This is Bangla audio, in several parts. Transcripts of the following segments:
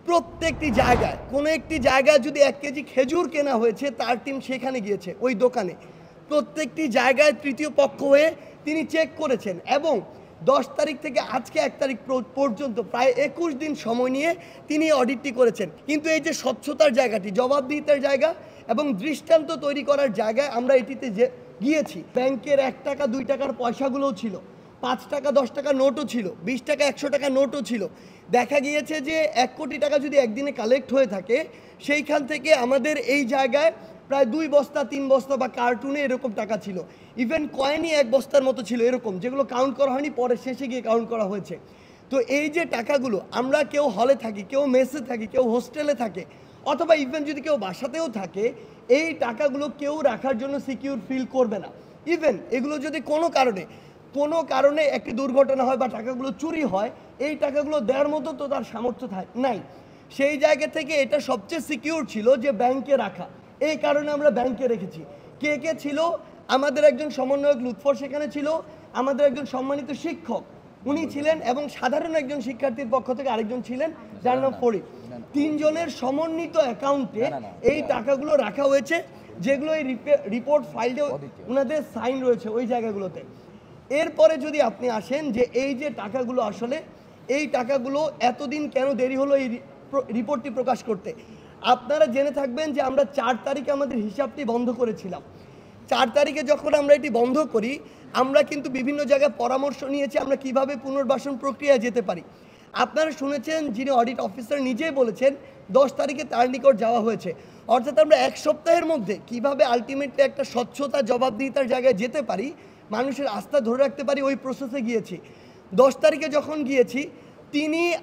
প্রত্যেকটি জায়গায় কোনো একটি জায়গায় যদি 1 কেজি খেজুর কেনা হয়েছে তার টিম সেখানে গিয়েছে ওই দোকানে। প্রত্যেকটি জায়গায় তৃতীয় পক্ষ হয়ে তিনি চেক করেছেন এবং 10 তারিখ থেকে আজকে 1 তারিখ পর্যন্ত প্রায় 21 দিন সময় নিয়ে তিনি অডিটটি করেছেন। কিন্তু এই যে স্বচ্ছতার জায়গাটি, জবাবদিহিতার জায়গা এবং দৃষ্টান্ত তৈরি করার জায়গায় আমরা এটিতে গিয়েছি। ব্যাংকের 1 টাকা 2 টাকার পয়সাগুলোও ছিল, 5 টাকা 10 টাকা নোটও ছিল, 20 টাকা 100 টাকা নোটও ছিল। দেখা গিয়েছে যে 1 কোটি টাকা যদি একদিনে কালেক্ট হয়ে থাকে, সেইখান থেকে আমাদের এই জায়গায় প্রায় 2 বস্তা 3 বস্তা বা কার্টুনে এরকম টাকা ছিল। ইভেন কয়েনই 1 বস্তার মতো ছিল এরকম, যেগুলো কাউন্ট করা হয়নি, পরে শেষে গিয়ে কাউন্ট করা হয়েছে। তো এই যে টাকাগুলো, আমরা কেউ হলে থাকি, কেউ মেসে থাকি, কেউ হোস্টেলে থাকে, অথবা ইভেন যদি কেউ বাসাতেও থাকে, এই টাকাগুলো কেউ রাখার জন্য সিকিউর ফিল করবে না। ইভেন এগুলো যদি কোনো কারণে একটি দুর্ঘটনা হয় বা টাকাগুলো চুরি হয়, এই টাকাগুলো দেওয়ার মতো তো তার সামর্থ্য নাই। সেই জায়গা থেকে এটা সবচেয়ে সিকিউর ছিল যে ব্যাংকে রাখা। এই কারণে আমরা ব্যাংকে রেখেছি। কে ছিল? আমাদের একজন সমন্বয়ক লুৎফর সেখানে ছিল, আমাদের একজন সম্মানিত শিক্ষক উনি ছিলেন, এবং সাধারণ একজন শিক্ষার্থীর পক্ষ থেকে আরেকজন ছিলেন যার নাম ফরিদ। 3 জনের সমন্বিত অ্যাকাউন্টে এই টাকাগুলো রাখা হয়েছে, যেগুলো এই রিপোর্ট ফাইলে ওনাদের সাইন রয়েছে ওই জায়গাগুলোতে। এরপরে যদি আপনি আসেন যে এই যে টাকাগুলো, আসলে এই টাকাগুলো এতদিন কেন দেরি হলো এই রিপোর্টটি প্রকাশ করতে? আপনারা জেনে থাকবেন যে আমরা 4 তারিখে আমাদের হিসাবটি বন্ধ করেছিলাম। 4 তারিখে যখন আমরা এটি বন্ধ করি, আমরা কিন্তু বিভিন্ন জায়গায় পরামর্শ নিয়েছি আমরা কিভাবে পুনর্বাসন প্রক্রিয়ায় যেতে পারি। আপনারা শুনেছেন যিনি অডিট অফিসার নিজেই বলেছেন 10 তারিখে তার নিকট যাওয়া হয়েছে। অর্থাৎ আমরা 1 সপ্তাহের মধ্যে কিভাবে আলটিমেটলি একটা স্বচ্ছতা জবাবদিহিতার জায়গায় যেতে পারি, মানুষের আস্থা ধরে রাখতে পারি, ওই প্রসেসে গিয়েছি। 10 তারিখে যখন গিয়েছি,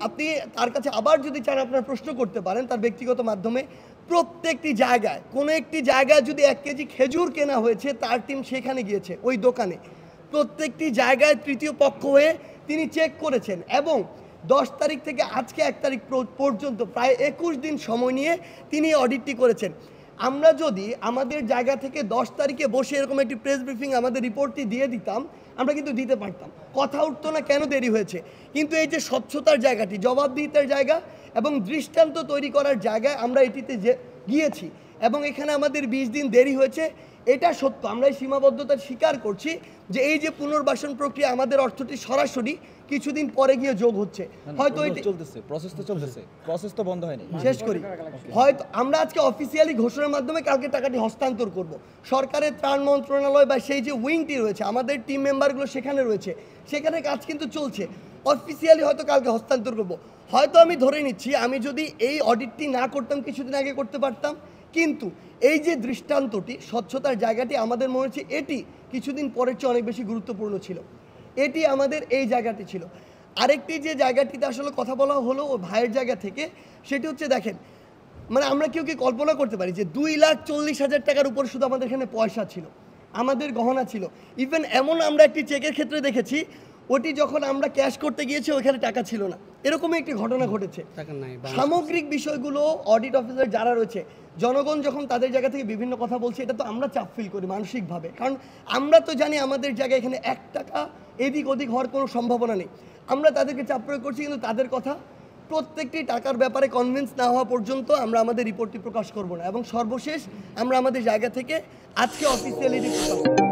আপনি তার কাছে আবার যদি চান আপনার প্রশ্ন করতে পারেন তার ব্যক্তিগত মাধ্যমে। প্রত্যেকটি জায়গায় কোনো একটি জায়গায় যদি 1 কেজি খেজুর কেনা হয়েছে তার টিম সেখানে গিয়েছে ওই দোকানে। প্রত্যেকটি জায়গায় তৃতীয় পক্ষ হয়ে তিনি চেক করেছেন এবং 10 তারিখ থেকে আজকে 1 তারিখ পর্যন্ত প্রায় 21 দিন সময় নিয়ে তিনি অডিটটি করেছেন। আমরা যদি আমাদের জায়গা থেকে 10 তারিখে বসে এরকম একটি প্রেস ব্রিফিং আমাদের রিপোর্টটি দিয়ে দিতাম, আমরা কিন্তু দিতে পারতাম, কথা উঠতো না কেন দেরি হয়েছে। কিন্তু এই যে স্বচ্ছতার জায়গাটি, জবাবদিহিতার জায়গা এবং দৃষ্টান্ত তৈরি করার জায়গায় আমরা এটিতে গিয়েছি এবং এখানে আমাদের 20 দিন দেরি হয়েছে, এটা সত্য। আমরা এই সীমাবদ্ধতার স্বীকার করছি যে এই যে পুনর্বাসন প্রক্রিয়া, আমাদের অর্থটি সরাসরি কিছুদিন পরে গিয়ে যোগ হচ্ছে। হয়তো প্রসেস তো বন্ধ হয়নি, শেষ করি। হয়তো আমরা আজকে অফিসিয়ালি ঘোষণার মাধ্যমে কালকে টাকাটি হস্তান্তর করব। সরকারের ত্রাণ মন্ত্রণালয় বা সেই যে উইংটি রয়েছে, আমাদের টিম মেম্বারগুলো সেখানে রয়েছে, সেখানে কাজ কিন্তু চলছে। অফিসিয়ালি হয়তো কালকে হস্তান্তর করব। হয়তো আমি ধরে নিচ্ছি, আমি যদি এই অডিটটি না করতাম কিছুদিন আগে করতে পারতাম, কিন্তু এই যে দৃষ্টান্তটি, স্বচ্ছতার জায়গাটি, আমাদের মনে হচ্ছে এটি কিছুদিন পরের চেয়ে অনেক বেশি গুরুত্বপূর্ণ ছিল। এটি আমাদের এই জায়গাটি ছিল। আরেকটি যে জায়গাটিতে আসলে কথা বলা হলো ও ভাইয়ের জায়গা থেকে, সেটি হচ্ছে দেখেন, মানে আমরা কেউ কি কল্পনা করতে পারি যে 2,40,000 টাকার উপর শুধু আমাদের এখানে পয়সা ছিল, আমাদের গহনা ছিল। ইভেন এমন আমরা একটি চেকের ক্ষেত্রে দেখেছি, ওটি যখন আমরা ক্যাশ করতে গিয়েছি ওইখানে টাকা ছিল না, এরকমই একটি ঘটনা ঘটেছে। সামগ্রিক বিষয়গুলো অডিট অফিসার যারা রয়েছে, জনগণ যখন তাদের জায়গা থেকে বিভিন্ন কথা বলছে, এটা তো আমরা চাপ ফিল করি মানসিকভাবে, কারণ আমরা তো জানি আমাদের জায়গায় এখানে 1 টাকা এদিক ওদিক হওয়ার কোনো সম্ভাবনা নেই। আমরা তাদেরকে চাপ প্রয়োগ করছি, কিন্তু তাদের কথা প্রত্যেকটি টাকার ব্যাপারে কনভিন্স না হওয়া পর্যন্ত আমরা আমাদের রিপোর্টটি প্রকাশ করব না। এবং সর্বশেষ আমরা আমাদের জায়গা থেকে আজকে অফিসিয়ালি প্রকাশ করব।